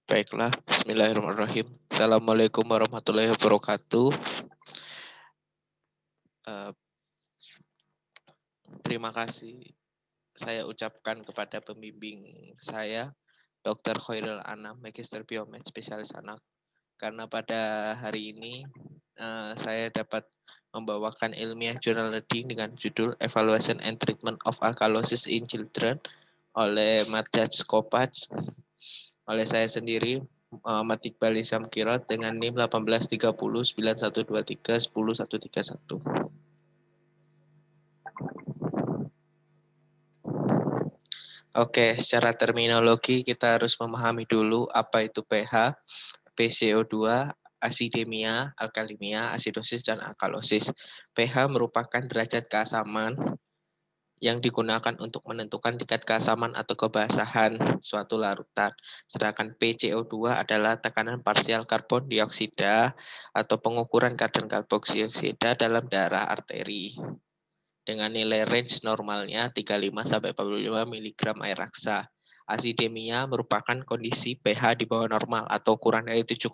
Baiklah, bismillahirrahmanirrahim. Assalamualaikum warahmatullahi wabarakatuh. Eh, Terima kasih saya ucapkan kepada pembimbing saya, Dr. Khairul Anam, Magister Biomed, spesialis anak. Karena pada hari ini saya dapat membawakan ilmiah jurnal reading dengan judul Evaluation and Treatment of Alkalosis in Children oleh Matjaj Kopacz, oleh saya sendiri, Muhammad Iqbal Isam Kirot dengan NIM 1830 9123 10131. Oke, secara terminologi kita harus memahami dulu apa itu pH, PCO2, asidemia, alkalimia, asidosis, dan alkalosis. pH merupakan derajat keasaman yang digunakan untuk menentukan tingkat keasaman atau kebasahan suatu larutan. Sedangkan PCO2 adalah tekanan parsial karbon dioksida atau pengukuran kadar karboksioksida dalam darah arteri dengan nilai range normalnya 35-45 mg air raksa. Asidemia merupakan kondisi pH di bawah normal atau kurang dari 7,35.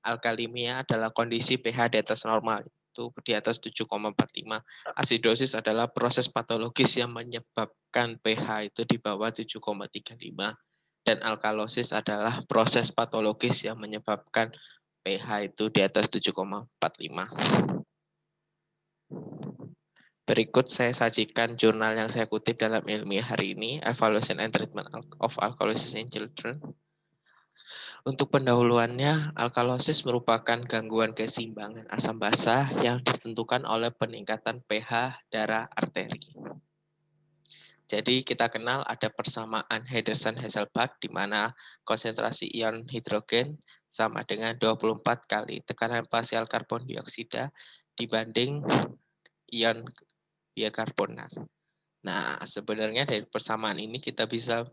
Alkalimia adalah kondisi pH di atas normal, itu di atas 7,45. Asidosis adalah proses patologis yang menyebabkan pH itu di bawah 7,35. Dan alkalosis adalah proses patologis yang menyebabkan pH itu di atas 7,45. Berikut saya sajikan jurnal yang saya kutip dalam ilmiah hari ini, Evaluation and Treatment of Alkalosis in Children. Untuk pendahuluannya, alkalosis merupakan gangguan keseimbangan asam basa yang ditentukan oleh peningkatan pH darah arteri. Jadi kita kenal ada persamaan Henderson-Hasselbalch di mana konsentrasi ion hidrogen sama dengan 24 kali tekanan parsial karbon dioksida dibanding ion bikarbonat. Nah, sebenarnya dari persamaan ini kita bisa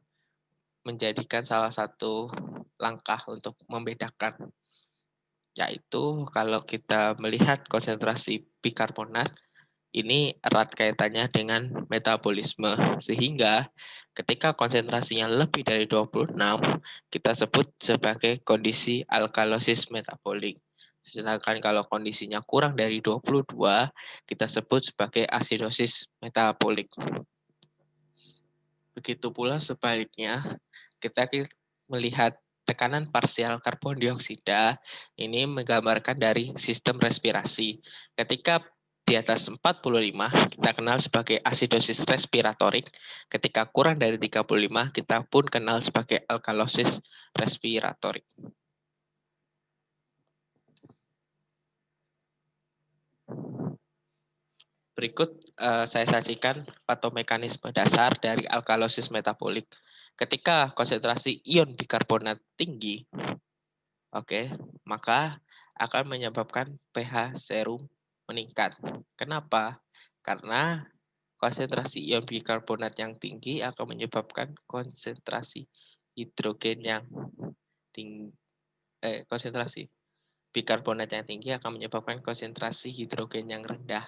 menjadikan salah satu langkah untuk membedakan, yaitu kalau kita melihat konsentrasi bikarbonat, ini erat kaitannya dengan metabolisme, sehingga ketika konsentrasinya lebih dari 26, kita sebut sebagai kondisi alkalosis metabolik. Sedangkan kalau kondisinya kurang dari 22, kita sebut sebagai asidosis metabolik. Begitu pula sebaliknya, kita melihat tekanan parsial karbon dioksida ini menggambarkan dari sistem respirasi. Ketika di atas 45, kita kenal sebagai asidosis respiratorik. Ketika kurang dari 35, kita pun kenal sebagai alkalosis respiratorik. Berikut saya sajikan patomekanisme dasar dari alkalosis metabolik. Ketika konsentrasi ion bikarbonat tinggi, maka akan menyebabkan pH serum meningkat. Kenapa? Karena konsentrasi ion bikarbonat yang tinggi akan menyebabkan konsentrasi hidrogen yang tinggi. Konsentrasi bikarbonat yang tinggi akan menyebabkan konsentrasi hidrogen yang rendah,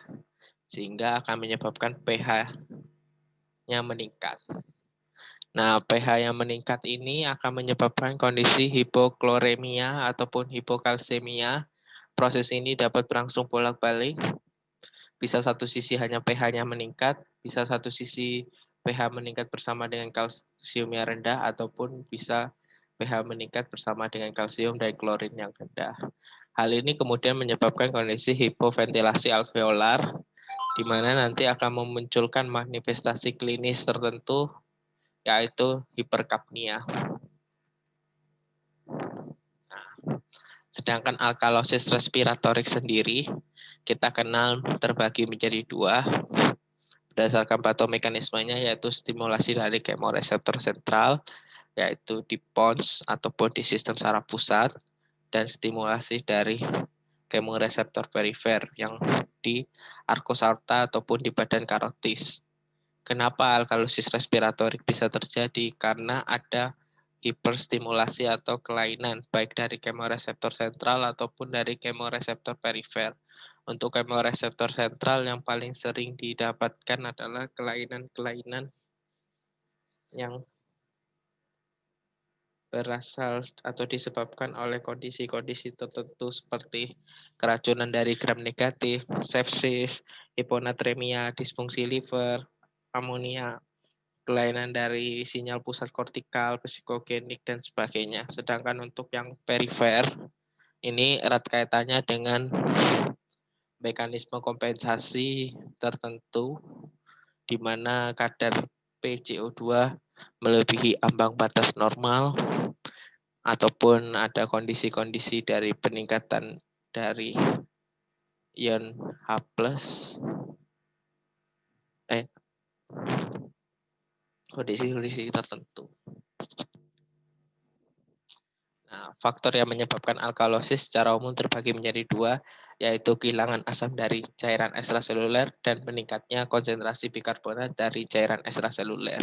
sehingga akan menyebabkan pH-nya meningkat. Nah, pH yang meningkat ini akan menyebabkan kondisi hipokloremia ataupun hipokalsemia. Proses ini dapat berlangsung bolak-balik. Bisa satu sisi hanya pH-nya meningkat, bisa satu sisi pH meningkat bersama dengan kalsiumnya rendah, ataupun bisa pH meningkat bersama dengan kalsium dan klorin yang rendah. Hal ini kemudian menyebabkan kondisi hipoventilasi alveolar, di mana nanti akan memunculkan manifestasi klinis tertentu, yaitu hiperkapnia. Sedangkan alkalosis respiratorik sendiri kita kenal terbagi menjadi dua berdasarkan patomekanismenya, yaitu stimulasi dari kemoreseptor sentral, yaitu di pons ataupun di sistem saraf pusat, dan stimulasi dari kemoreseptor perifer yang di arcus aorta ataupun di badan karotis. Kenapa alkalosis respiratorik bisa terjadi? Karena ada hiperstimulasi atau kelainan baik dari kemoreseptor sentral ataupun dari kemoreseptor perifer. Untuk kemoreseptor sentral yang paling sering didapatkan adalah kelainan-kelainan yang berasal atau disebabkan oleh kondisi-kondisi tertentu seperti keracunan dari gram negatif, sepsis, hiponatremia, disfungsi liver, amonia, kelainan dari sinyal pusat kortikal, psikogenik, dan sebagainya. Sedangkan untuk yang perifer, ini erat kaitannya dengan mekanisme kompensasi tertentu di mana kadar PCO2 melebihi ambang batas normal ataupun ada kondisi-kondisi dari peningkatan dari ion H+, kondisi-kondisi tertentu. Nah, faktor yang menyebabkan alkalosis secara umum terbagi menjadi dua, yaitu kehilangan asam dari cairan ekstraseluler dan meningkatnya konsentrasi bikarbonat dari cairan ekstraseluler.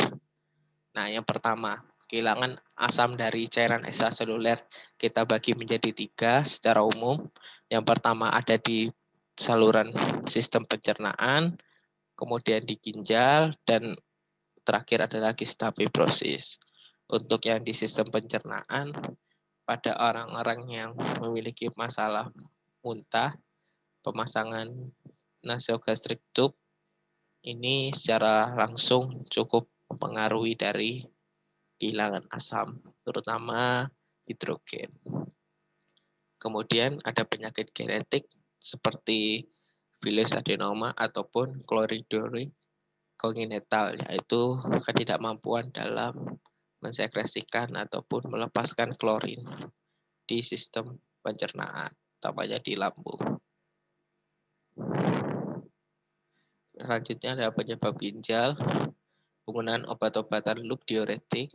Nah, yang pertama, kehilangan asam dari cairan ekstraseluler kita bagi menjadi tiga secara umum. Yang pertama ada di saluran sistem pencernaan, kemudian di ginjal, dan terakhir adalah kista fibrosis. Untuk yang di sistem pencernaan, pada orang-orang yang memiliki masalah muntah, pemasangan nasogastric tube ini secara langsung cukup mempengaruhi dari kehilangan asam, terutama hidrogen. Kemudian ada penyakit genetik seperti Phyllis adenoma ataupun chloridory congenital, yaitu ketidakmampuan dalam mensekresikan ataupun melepaskan klorin di sistem pencernaan, utamanya di lambung. Selanjutnya ada penyebab ginjal, penggunaan obat-obatan loop diuretik,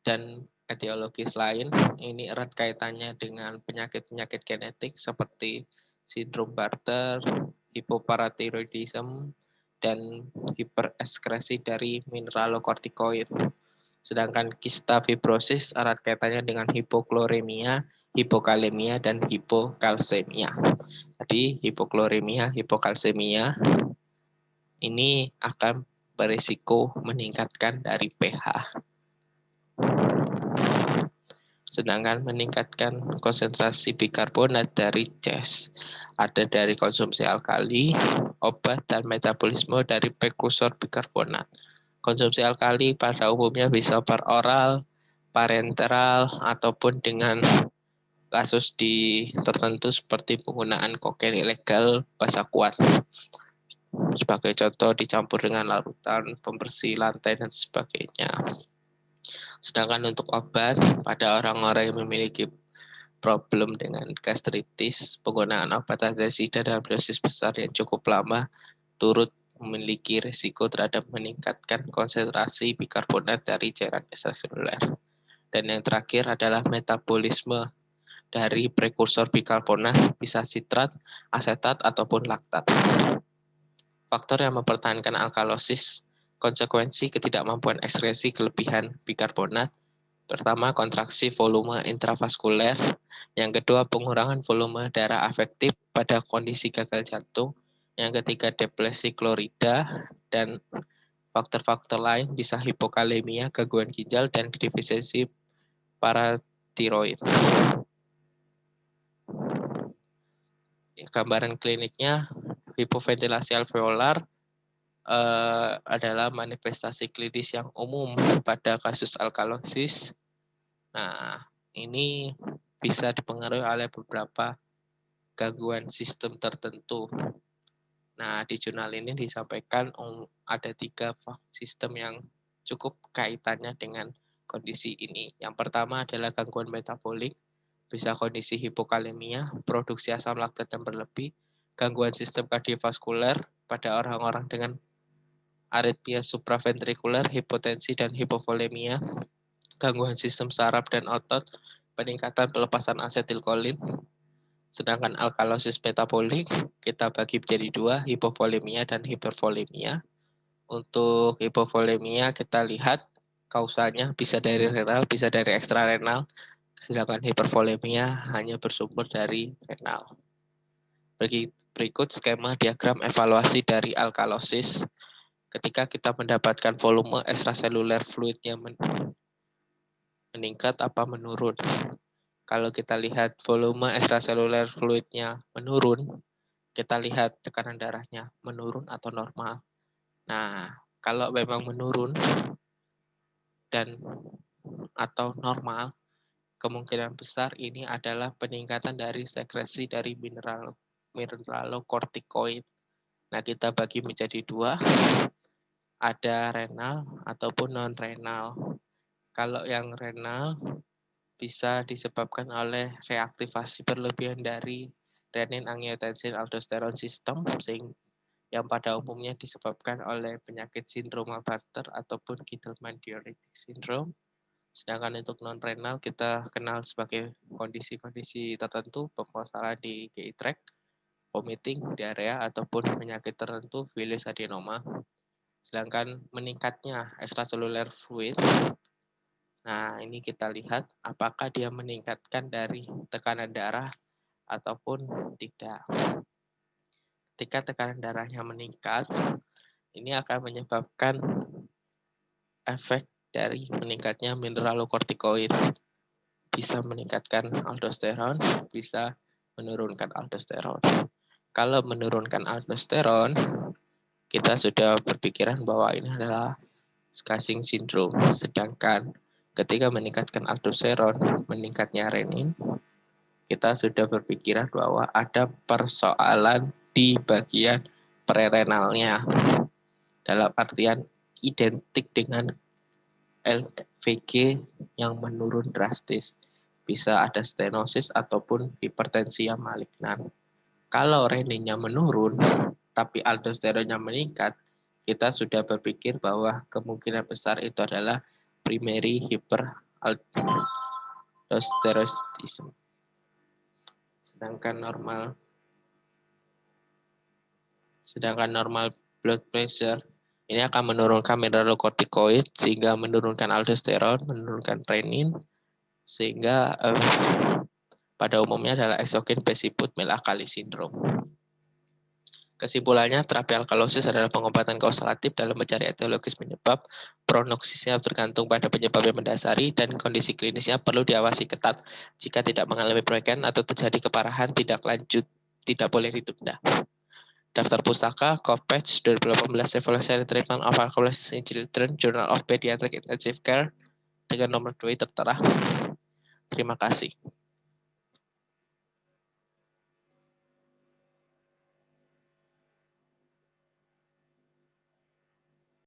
dan etiologis lain. Ini erat kaitannya dengan penyakit-penyakit genetik seperti sindrom Bartter, hipoparathyroidism, dan hiperekskresi dari mineralokortikoid. Sedangkan kista fibrosis erat kaitannya dengan hipokloremia, hipokalemia, dan hipokalsemia. Jadi hipokloremia, hipokalsemia ini akan berisiko meningkatkan dari pH. Sedangkan meningkatkan konsentrasi bikarbonat dari CES ada dari konsumsi alkali, obat, dan metabolisme dari prekursor bikarbonat. Konsumsi alkali pada umumnya bisa peroral, parenteral, ataupun dengan kasus di tertentu seperti penggunaan kokain ilegal basa kuat. Sebagai contoh dicampur dengan larutan pembersih lantai dan sebagainya. Sedangkan untuk obat pada orang-orang yang memiliki problem dengan gastritis, penggunaan obat antasida dalam dosis besar yang cukup lama turut memiliki risiko terhadap meningkatkan konsentrasi bikarbonat dari cairan ekstraseluler. Dan yang terakhir adalah metabolisme dari prekursor bikarbonat, bisa sitrat, asetat, ataupun laktat. Faktor yang mempertahankan alkalosis, konsekuensi ketidakmampuan ekskresi kelebihan bikarbonat. Pertama, kontraksi volume intravaskuler. Yang kedua, pengurangan volume darah afektif pada kondisi gagal jantung. Yang ketiga, deplesi klorida. Dan faktor-faktor lain bisa hipokalemia, gangguan ginjal, dan defisiensi paratiroid. Gambaran kliniknya, hipoventilasi alveolar adalah manifestasi klinis yang umum pada kasus alkalosis. Nah, ini bisa dipengaruhi oleh beberapa gangguan sistem tertentu. Nah, di jurnal ini disampaikan ada 3 sistem yang cukup kaitannya dengan kondisi ini. Yang pertama adalah gangguan metabolik, bisa kondisi hipokalemia, produksi asam laktat yang berlebih, gangguan sistem kardiovaskuler pada orang-orang dengan aritmia supraventrikuler, hipotensi, dan hipovolemia, gangguan sistem saraf dan otot, peningkatan pelepasan asetilkolin. Sedangkan alkalosis metabolik kita bagi menjadi 2, hipovolemia dan hipervolemia. Untuk hipovolemia kita lihat kausanya bisa dari renal, bisa dari ekstrarenal. Sedangkan hipervolemia hanya bersumber dari renal. Berikut skema diagram evaluasi dari alkalosis. Ketika kita mendapatkan volume ekstraseluler fluidnya meningkat apa menurun. Kalau kita lihat volume extracellular fluidnya menurun, kita lihat tekanan darahnya menurun atau normal. Nah, kalau memang menurun dan atau normal, kemungkinan besar ini adalah peningkatan dari sekresi dari mineralokortikoid. Nah, kita bagi menjadi dua, ada renal ataupun non-renal. Kalau yang renal bisa disebabkan oleh reaktivasi berlebihan dari renin, angiotensin, aldosteron sistem, yang pada umumnya disebabkan oleh penyakit sindroma Bartter ataupun Giedelman diuretic syndrome. Sedangkan untuk non-renal kita kenal sebagai kondisi-kondisi tertentu, pemposalan di GI tract, vomiting, diarea, ataupun penyakit tertentu, Willis adenoma. Sedangkan meningkatnya extracellular fluid, nah ini kita lihat apakah dia meningkatkan dari tekanan darah ataupun tidak. Ketika tekanan darahnya meningkat, ini akan menyebabkan efek dari meningkatnya mineralokortikoid. Bisa meningkatkan aldosteron, bisa menurunkan aldosteron. Kalau menurunkan aldosteron, kita sudah berpikiran bahwa ini adalah Cushing syndrome. Sedangkan ketika meningkatkan aldosteron, meningkatnya renin, kita sudah berpikiran bahwa ada persoalan di bagian prerenalnya. Dalam artian identik dengan LVG yang menurun drastis. Bisa ada stenosis ataupun hipertensi yang malignan. Kalau reninnya menurun, tapi aldosteronnya meningkat, kita sudah berpikir bahwa kemungkinan besar itu adalah primary hyperaldosteronism. Sedangkan normal blood pressure ini akan menurunkan mineralokortikoid sehingga menurunkan aldosteron, menurunkan renin, sehingga pada umumnya adalah exogen base-put alkali syndrome. Kesimpulannya, terapi alkalosis adalah pengobatan kausalatif dalam mencari etiologis penyebab. Prognosisnya bergantung pada penyebab yang mendasari dan kondisi klinisnya perlu diawasi ketat. Jika tidak mengalami perbaikan atau terjadi keparahan, tidak lanjut, tidak boleh ditunda. Daftar pustaka, Kopech 2018 Evaluation and Treatment of Alkalosis in Children, Journal of Pediatric Intensive Care, dengan nomor 2 tertera. Terima kasih.